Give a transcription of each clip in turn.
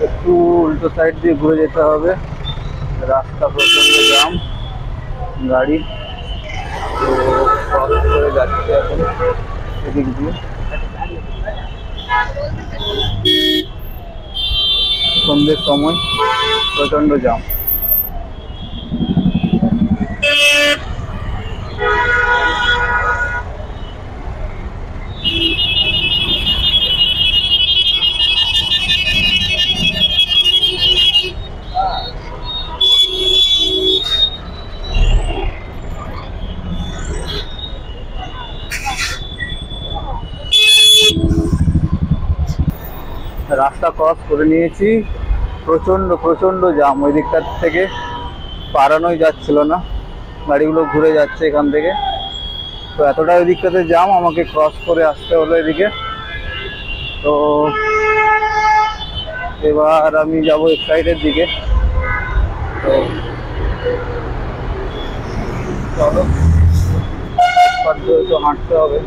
একটু উল্টো সাইড দিয়ে ঘুরে যেতে হবে, রাস্তা প্রচন্ড জাম, গাড়ি তো ক্রস করে যাচ্ছে এখন এদিক দিয়ে। সন্ধ্যের সময় প্রচন্ড জাম। রাস্তা ক্রস করে নিয়েছি, প্রচন্ড প্রচন্ড জাম, ওই দিকটার থেকে পারানোই যাচ্ছিল না, গাড়িগুলো ঘুরে যাচ্ছে এখান থেকে। তো এতটা ওই দিকটাতে জাম, আমাকে ক্রস করে আসতে হলো এদিকে। তো এবার আমি যাবো এক সাইডের দিকে। তো চলো, একটু হাঁটতে হবে,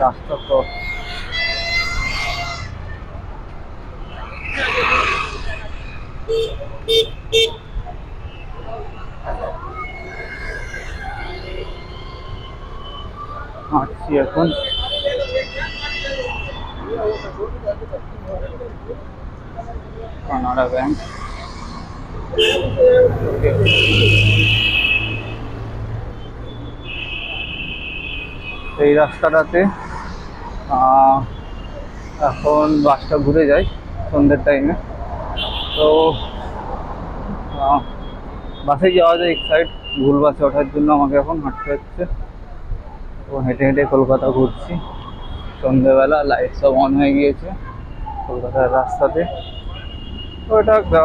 রাস্তা ক্রস। হাঁটছি এখন। কানাড়া ব্যাংক। এই রাস্তাটাতে এখন বাসটা ঘুরে যায় সন্ধ্যের টাইমে। তো বাসে যাওয়া যায় এক সাইড, ভুল বাসে ওঠার জন্য আমাকে এখন হাঁটতে হচ্ছে। তো হেঁটে হেঁটে কলকাতা ঘুরছি সন্ধ্যেবেলা, লাইট সব অন হয়ে গিয়েছে কলকাতার রাস্তাতে। তো এটা একটা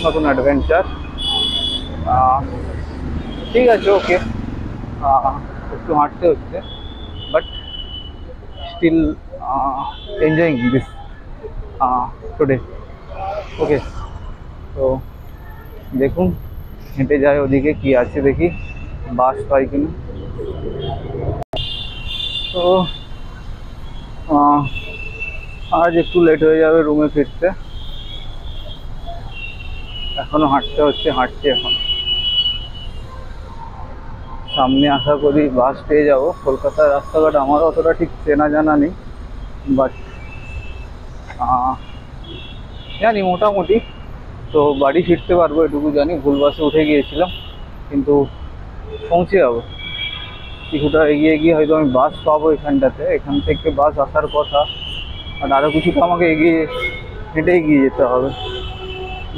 নতুন অ্যাডভেঞ্চার। ঠিক আছে, ওকে, একটু হাঁটতে হচ্ছে, but still enjoying this today. Okay, তো দেখুন হেঁটে যায় ওদিকে কি আছে, দেখি বাস পাই কিনা। তো আজ একটু লেট হয়ে যাবে রুমে ফিরতে, এখনো হাঁটতে হচ্ছে, হাঁটছি এখন। সামনে আশা করি বাস পেয়ে যাবো। কলকাতার রাস্তাঘাট আমারও অতটা ঠিক চেনা জানা নেই, বাট জানি মোটামুটি। তো বাড়ি ফিরতে পারবো এটুকু জানি, ভুল বাসে উঠে গিয়েছিলাম, কিন্তু পৌঁছে যাবো। কিছুটা এগিয়ে গিয়ে হয়তো আমি বাস পাবো এখানটাতে, এখান থেকে বাস আসার কথা, আর আরও কিছুটা আমাকে এগিয়ে হেঁটে এগিয়ে যেতে হবে।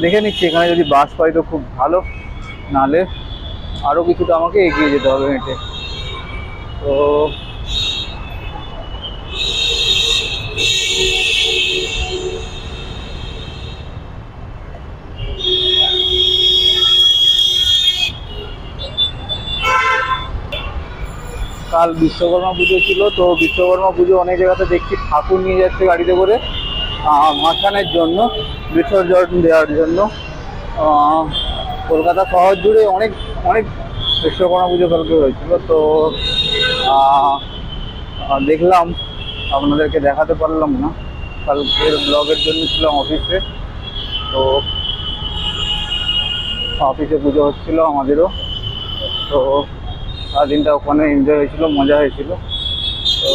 দেখে নিচ্ছি, এখানে যদি বাস পাই তো খুব ভালো, নাহলে আরও কিছুটা আমাকে এগিয়ে যেতে হবে হেঁটে। তো কাল বিশ্বকর্মা পুজো ছিল, তো বিশ্বকর্মা পুজো অনেক জায়গাতে দেখছি ঠাকুর নিয়ে যাচ্ছে গাড়িতে করে ভাসানের জন্য, বিসর্জন দেওয়ার জন্য। কলকাতা শহর জুড়ে অনেক অনেক বিশ্বকর্মা পুজো কালকে হয়েছিল। তো দেখলাম, আপনাদেরকে দেখাতে পারলাম না, কালকের ব্লগের জন্য ছিলাম অফিসে। তো অফিসে পুজো হচ্ছিল আমাদেরও, তো সারাদিনটা ওখানে এনজয় হয়েছিল, মজা হয়েছিল। তো